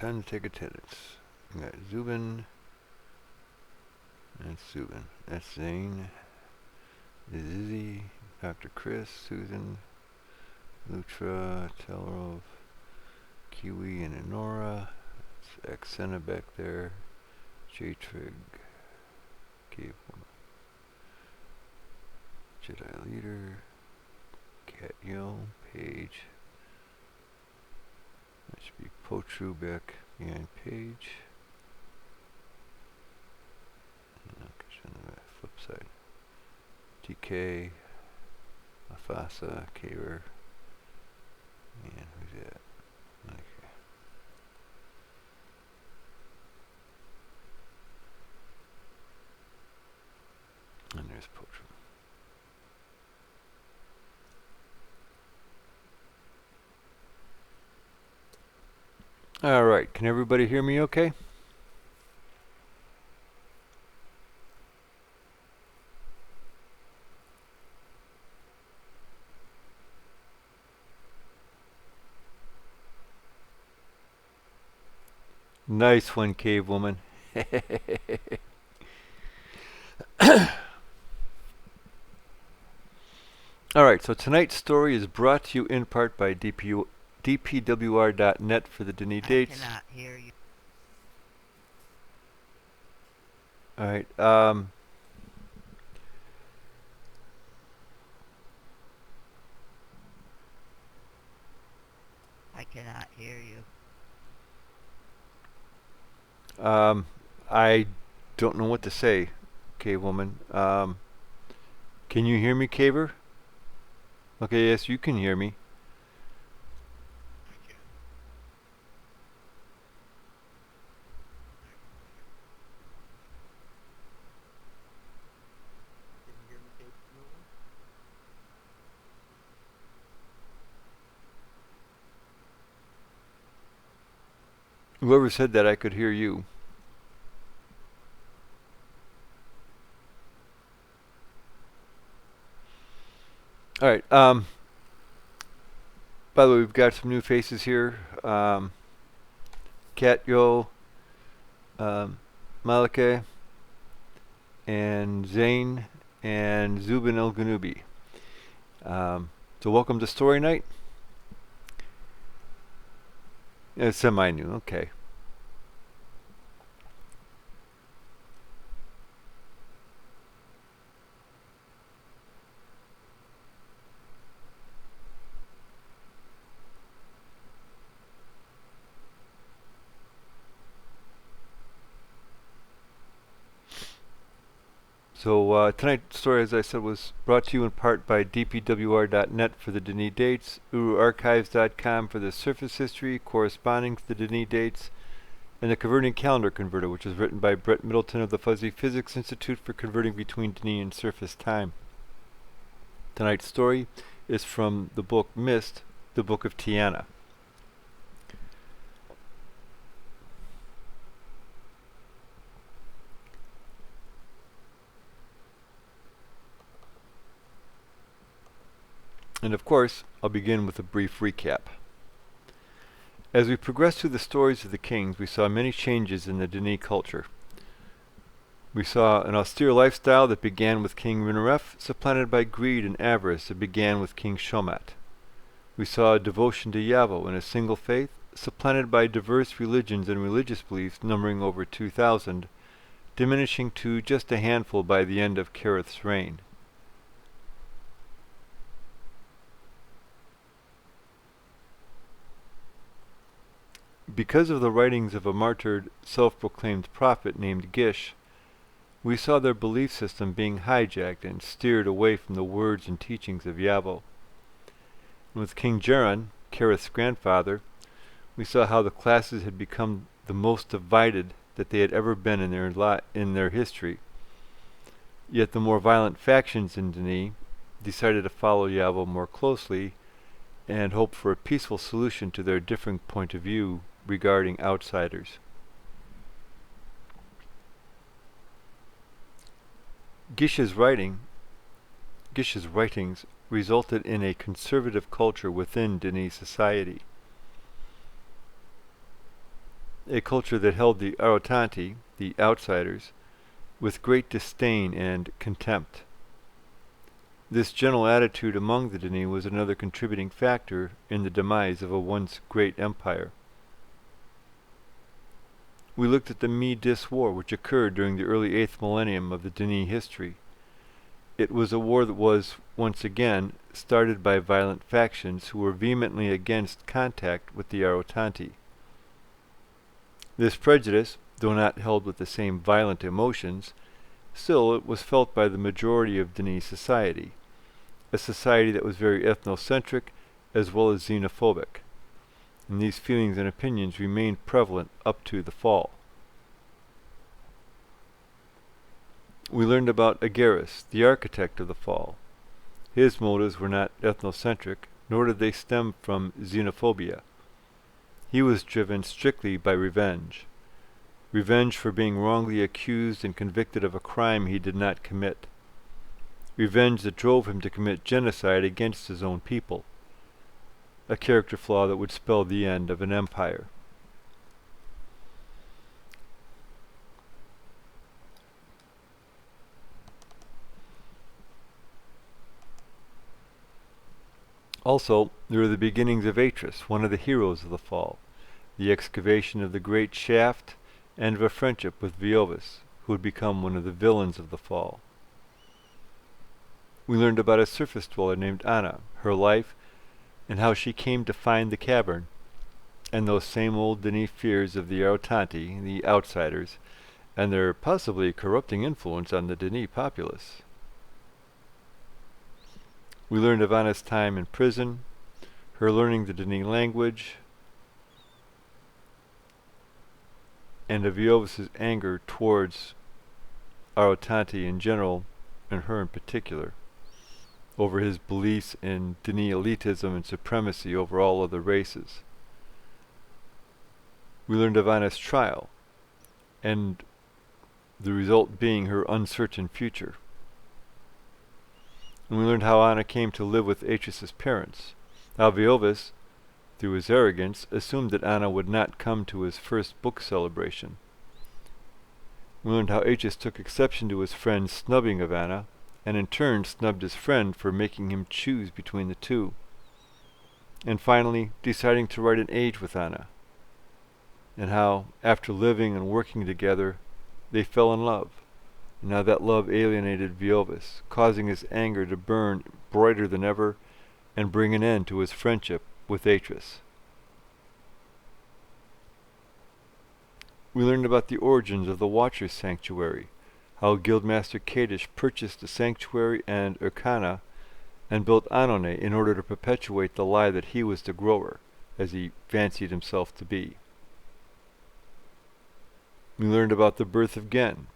Time to take attendance. We got Zubin. That's Zubin. That's Zane. Izzy. Dr. Chris. Susan. Lutra. Telrov. Kiwi and Enora. That's Axena back there. J-Trig. Cave Woman. Jedi Leader. Cat Yo. Page. That should be Potru back behind Page. On the flip side. TK. Afasa. Kaver. And who's that? Okay. And there's Potru. Alright, can everybody hear me okay? Nice one, Cave Woman. Alright, so tonight's story is brought to you in part by dpwr.net for the Denis dates. I cannot hear you. Alright, I cannot hear you. I don't know what to say, Cave Woman. Can you hear me, Caver? Okay, yes, you can hear me. Whoever said that, I could hear you. Alright, by the way, we've got some new faces here. Kat Yo, Malike, and Zane, and Zubin El Ganubi. So welcome to Story Night. It's semi-new, okay. So tonight's story, as I said, was brought to you in part by dpwr.net for the Denis dates, uruarchives.com for the surface history corresponding to the Denis dates, and the Converting Calendar Converter, which was written by Brett Middleton of the Fuzzy Physics Institute for converting between Denis and surface time. Tonight's story is from the book Mist, the Book of Tiana. And of course, I'll begin with a brief recap. As we progressed through the stories of the kings, we saw many changes in the Denis culture. We saw an austere lifestyle that began with King Rinaref, supplanted by greed and avarice that began with King Shomat. We saw a devotion to Yavo and a single faith, supplanted by diverse religions and religious beliefs numbering over 2,000, diminishing to just a handful by the end of Kareth's reign. Because of the writings of a martyred, self-proclaimed prophet named Gish, we saw their belief system being hijacked and steered away from the words and teachings of Yavo. And with King Jaron, Kareth's grandfather, we saw how the classes had become the most divided that they had ever been in their history. Yet the more violent factions in Denis decided to follow Yavo more closely and hope for a peaceful solution to their differing point of view regarding outsiders. Gish's writings resulted in a conservative culture within Denis society. a culture that held the Arotanti, the outsiders, with great disdain and contempt. This general attitude among the Dini was another contributing factor in the demise of a once great empire. We looked at the Mi-Dis War, which occurred during the early 8th millennium of the Dini history. It was a war that was, once again, started by violent factions who were vehemently against contact with the Arotanti. This prejudice, though not held with the same violent emotions, still it was felt by the majority of Dini society, a society that was very ethnocentric as well as xenophobic, and these feelings and opinions remained prevalent up to the fall. We learned about Agarus, the architect of the fall. His motives were not ethnocentric, nor did they stem from xenophobia. He was driven strictly by revenge. Revenge for being wrongly accused and convicted of a crime he did not commit. Revenge that drove him to commit genocide against his own people, a character flaw that would spell the end of an empire. Also, there are the beginnings of Atris, one of the heroes of the fall, the excavation of the great shaft, and of a friendship with Viovis, who would become one of the villains of the fall. We learned about a surface dweller named Anna, her life, and how she came to find the cavern, and those same old Dini fears of the Arotanti, the outsiders, and their possibly corrupting influence on the Dini populace. We learned of Anna's time in prison, her learning the Dini language, and of Viovis's anger towards Arotanti in general, and her in particular, over his beliefs in Dini elitism and supremacy over all other races. We learned of Anna's trial, and the result being her uncertain future. And we learned how Anna came to live with Atris's parents. How Viovis, through his arrogance, assumed that Anna would not come to his first book celebration. We learned how Atris took exception to his friend's snubbing of Anna, and in turn snubbed his friend for making him choose between the two. And finally, deciding to write an age with Anna. And how, after living and working together, they fell in love. And how that love alienated Viovis, causing his anger to burn brighter than ever, and bring an end to his friendship with Atris. We learned about the origins of the Watcher's Sanctuary, how Guildmaster Kadish purchased the sanctuary and Urkana, and built Anone in order to perpetuate the lie that he was the grower, as he fancied himself to be. We learned about the birth of Gen.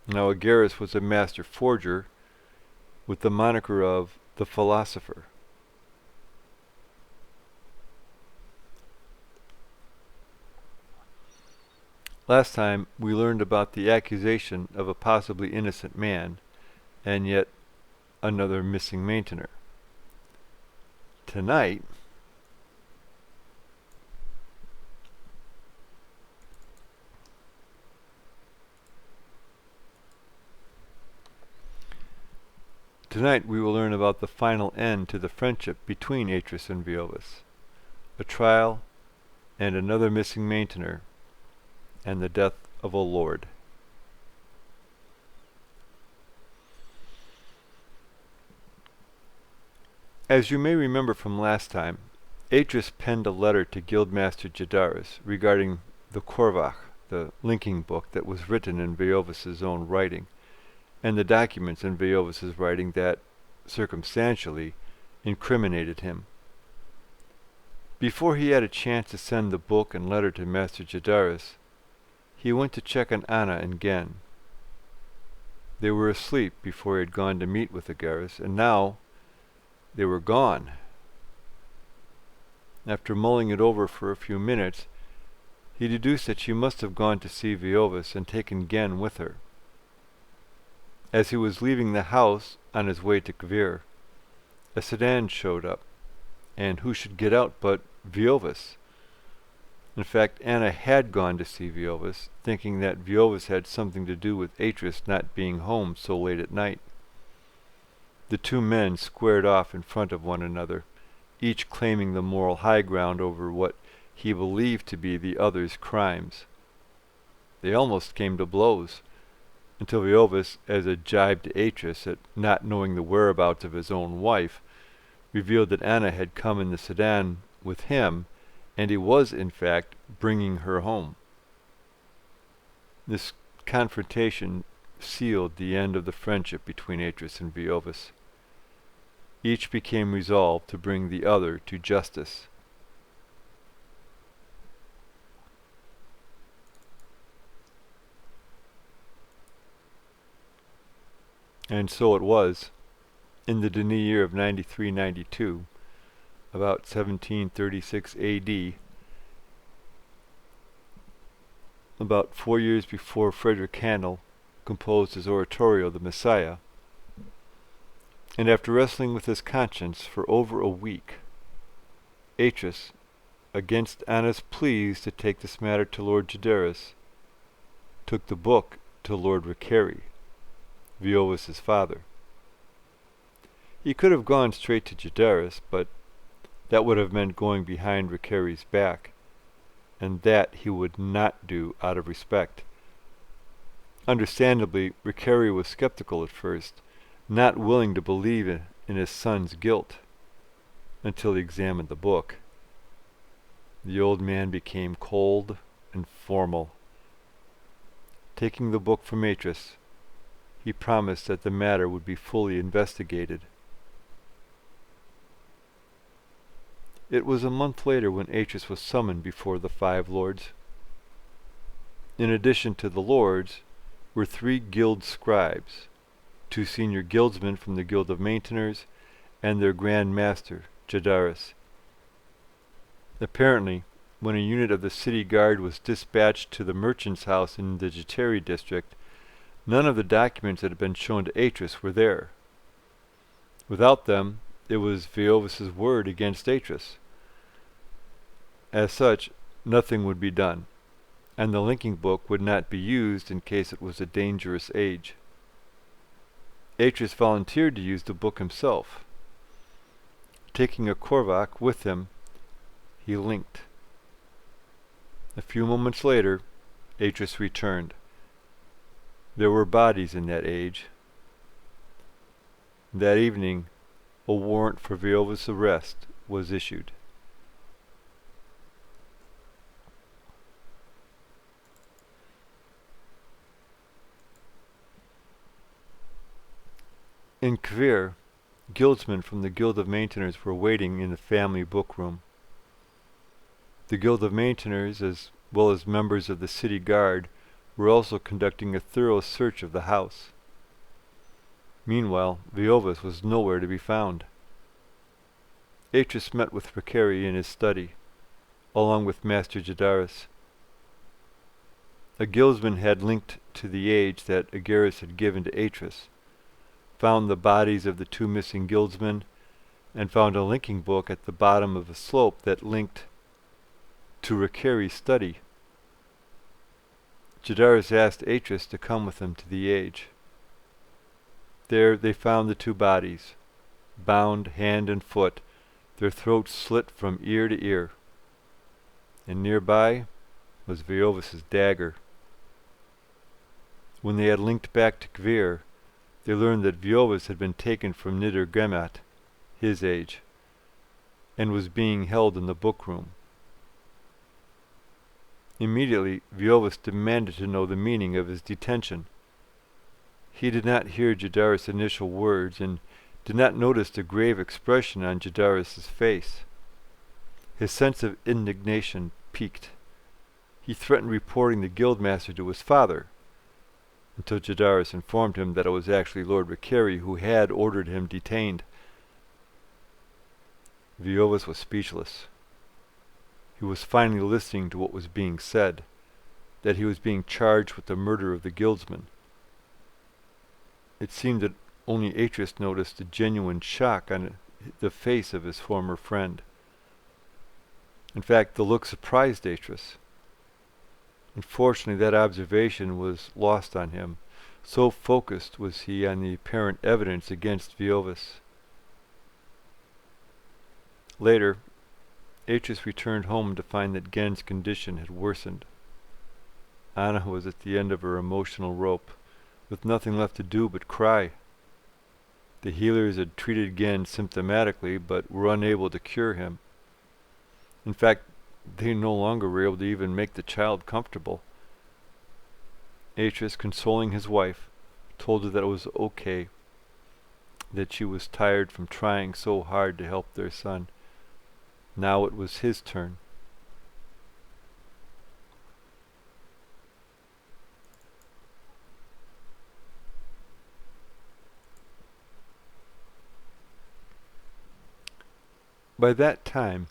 Now Agarus was a master forger with the moniker of the Philosopher. Last time we learned about the accusation of a possibly innocent man, and yet another missing maintainer. Tonight, we will learn about the final end to the friendship between Atris and Viovis, a trial, and another missing maintainer, and the death of a lord. As you may remember from last time, Atris penned a letter to Guildmaster Jadaris regarding the Korvach, the linking book that was written in Viovis's own writing, and the documents in Viovis's writing that, circumstantially, incriminated him. Before he had a chance to send the book and letter to Master Jadaris, he went to check on Anna and Gen. They were asleep before he had gone to meet with Agarus, and now they were gone. After mulling it over for a few minutes, he deduced that she must have gone to see Viovis and taken Gen with her. As he was leaving the house on his way to Kvir, a sedan showed up, and who should get out but Viovis? In fact, Anna had gone to see Viovis, thinking that Viovis had something to do with Atris not being home so late at night. The two men squared off in front of one another, each claiming the moral high ground over what he believed to be the other's crimes. They almost came to blows, until Viovis, as a jibe to Atris at not knowing the whereabouts of his own wife, revealed that Anna had come in the sedan with him, and he was, in fact, bringing her home. This confrontation sealed the end of the friendship between Atris and Viovis. Each became resolved to bring the other to justice. And so it was. In the Denis year of 93-92, about 1736 AD, about 4 years before Frederick Handel composed his oratorio, The Messiah, and after wrestling with his conscience for over a week, Atris, against Anna's pleas to take this matter to Lord Gaderis, took the book to Lord Ricarey, Viovis's father. He could have gone straight to Gaderis, but that would have meant going behind Ricarey's back, and that he would not do out of respect. Understandably, Ricarey was skeptical at first, not willing to believe in his son's guilt, until he examined the book. The old man became cold and formal. Taking the book from Atris, he promised that the matter would be fully investigated. It was a month later when Atris was summoned before the 5 lords. In addition to the lords were 3 guild scribes, 2 senior guildsmen from the Guild of Maintainers, and their Grand Master, Gaderis. Apparently, when a unit of the city guard was dispatched to the merchant's house in the Jateri district, none of the documents that had been shown to Atris were there. Without them, it was Viovis's word against Atris. As such, nothing would be done, and the linking book would not be used in case it was a dangerous age. Atris volunteered to use the book himself. Taking a Korvac with him, he linked. A few moments later, Atris returned. There were bodies in that age. That evening, a warrant for Viovis's arrest was issued. In Kvir, guildsmen from the Guild of Maintainers were waiting in the family book room. The Guild of Maintainers, as well as members of the city guard, were also conducting a thorough search of the house. Meanwhile, Viovis was nowhere to be found. Atris met with Ricarey in his study, along with Master Gaderis. A guildsman had linked to the age that Gaderis had given to Atris, found the bodies of the 2 missing guildsmen, and found a linking book at the bottom of a slope that linked to Ricarey's study. Gaderis asked Atris to come with him to the age. There they found the 2 bodies, bound hand and foot, their throats slit from ear to ear. And nearby was Viovis's dagger. When they had linked back to Kvir, they learned that Viovis had been taken from Niedergemat, his age, and was being held in the book room. Immediately, Viovis demanded to know the meaning of his detention. He did not hear Gaderis' initial words, and did not notice the grave expression on Gaderis' face. His sense of indignation piqued. He threatened reporting the guildmaster to his father, until Gaderis informed him that it was actually Lord Ricarey who had ordered him detained. Viovis was speechless. He was finally listening to what was being said, that he was being charged with the murder of the guildsman. It seemed that only Atris noticed the genuine shock on the face of his former friend. In fact, the look surprised Atris. Unfortunately, that observation was lost on him. So focused was he on the apparent evidence against Viovis. Later, Atris returned home to find that Gen's condition had worsened. Anna was at the end of her emotional rope, with nothing left to do but cry. The healers had treated Gen symptomatically, but were unable to cure him. In fact, they no longer were able to even make the child comfortable. Atris, consoling his wife, told her that it was okay, that she was tired from trying so hard to help their son. Now it was his turn. By that time,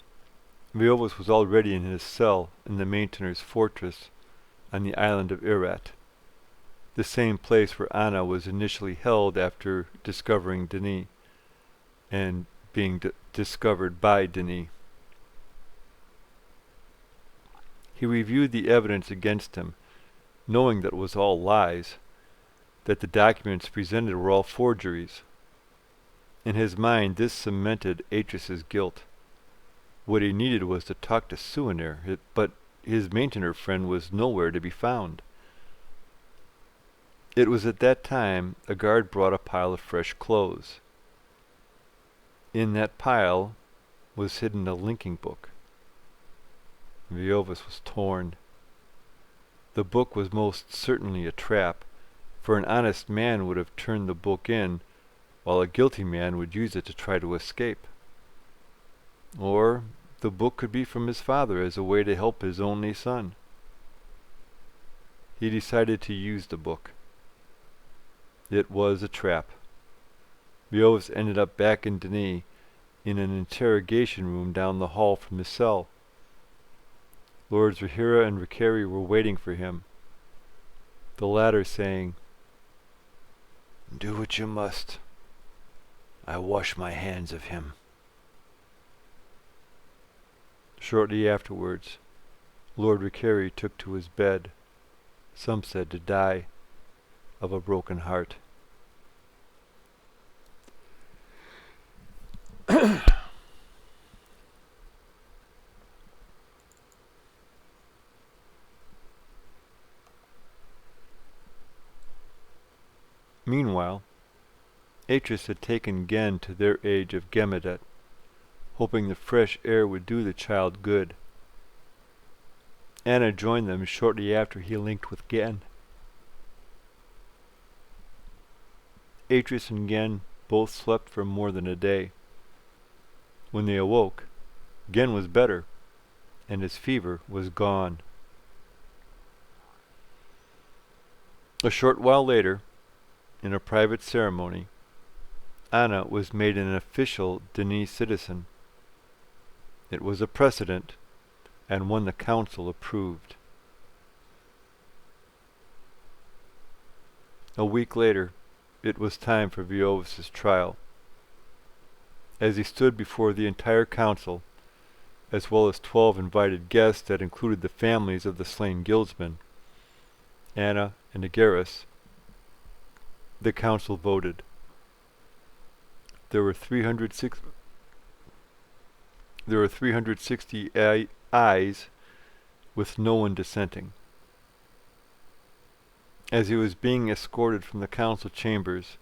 Viovis was already in his cell in the Maintainer's fortress on the island of Irat, the same place where Anna was initially held after discovering Denis, and being discovered by Denis. He reviewed the evidence against him, knowing that it was all lies, that the documents presented were all forgeries. In his mind, this cemented Atris's guilt. What he needed was to talk to Souvenir, but his maintainer friend was nowhere to be found. It was at that time a guard brought a pile of fresh clothes. In that pile was hidden a linking book. Viovis was torn. The book was most certainly a trap, for an honest man would have turned the book in, while a guilty man would use it to try to escape. Or the book could be from his father as a way to help his only son. He decided to use the book. It was a trap. Viovis ended up back in Denis, in an interrogation room down the hall from his cell. Lords Rahira and Rakari were waiting for him, the latter saying, "Do what you must. I wash my hands of him." Shortly afterwards, Lord Rakari took to his bed, some said to die, of a broken heart. Meanwhile, Atris had taken Gen to their age of Gemedet, hoping the fresh air would do the child good. Anna joined them shortly after he linked with Gen. Atris and Gen both slept for more than a day. When they awoke, Gen was better, and his fever was gone. A short while later, in a private ceremony, Anna was made an official Denis citizen. It was a precedent, and one the council approved. A week later, it was time for Viovis's trial. As he stood before the entire council, as well as 12 invited guests that included the families of the slain guildsmen, Anna and Agaris, the council voted. There were 360 ayes, with no one dissenting. As he was being escorted from the council chambers,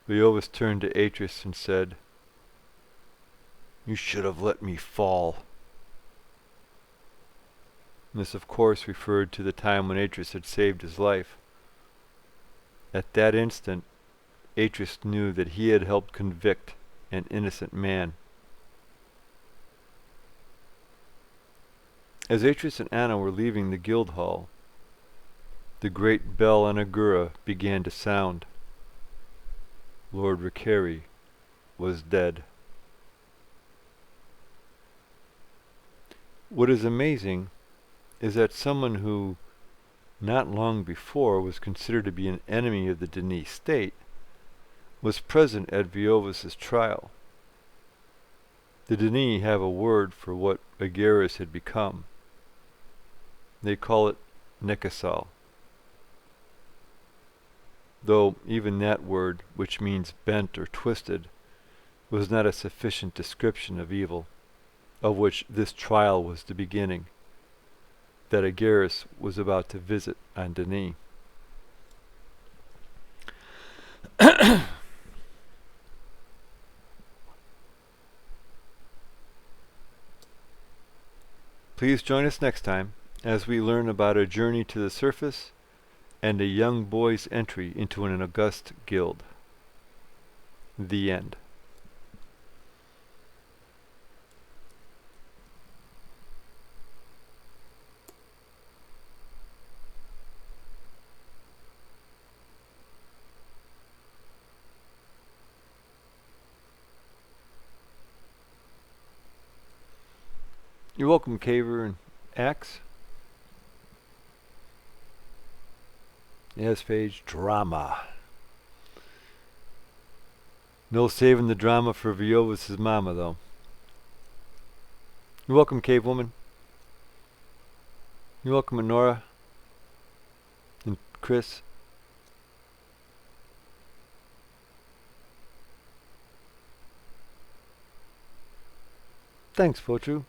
Viovis turned to Atris and said, "You should have let me fall." This, of course, referred to the time when Atris had saved his life. At that instant, Atris knew that he had helped convict an innocent man. As Atris and Anna were leaving the guild hall, the great bell on Agura began to sound. Lord Rakari was dead. What is amazing is that someone who, not long before, was considered to be an enemy of the Denis state, was present at Viovis's trial. The Denis have a word for what Agaris had become. They call it Nekasal. Though even that word, which means bent or twisted, was not a sufficient description of evil, of which this trial was the beginning, that Agaris was about to visit on Denis. Please join us next time as we learn about a journey to the surface and a young boy's entry into an august guild. The end. You're welcome, Caver and Axe. Yes, Phage. Drama. No saving the drama for Viovis' mama, though. You're welcome, Cave Woman. You're welcome, Honora. And Chris. Thanks, Fotru.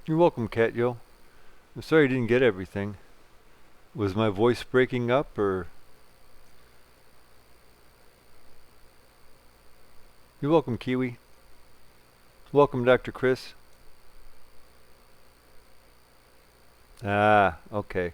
You're welcome, Catyo. I'm sorry I didn't get everything. Was my voice breaking up, or... You're welcome, Kiwi. Welcome, Dr. Chris. Ah, okay.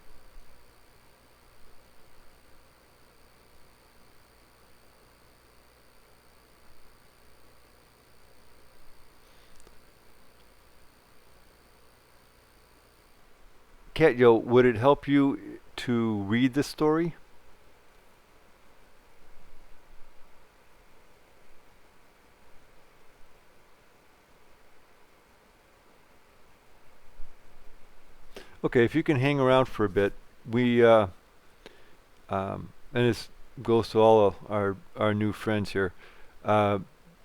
Catyo, would it help you to read the story? Okay, if you can hang around for a bit, we and this goes to all of our new friends here.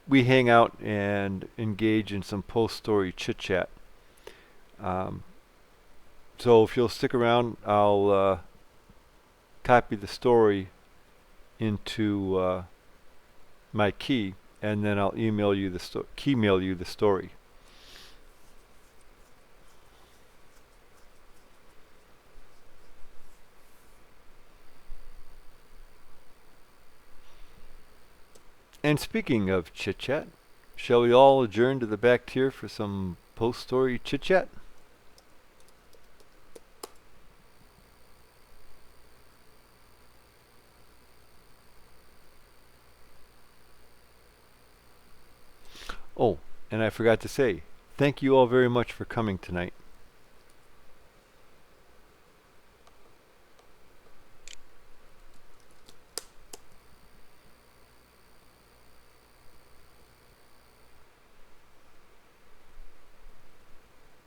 We hang out and engage in some post-story chit-chat. So if you'll stick around, I'll copy the story into my key, and then I'll email you the keymail you the story. And speaking of chit-chat, shall we all adjourn to the back tier for some post-story chit-chat? Oh, and I forgot to say, thank you all very much for coming tonight.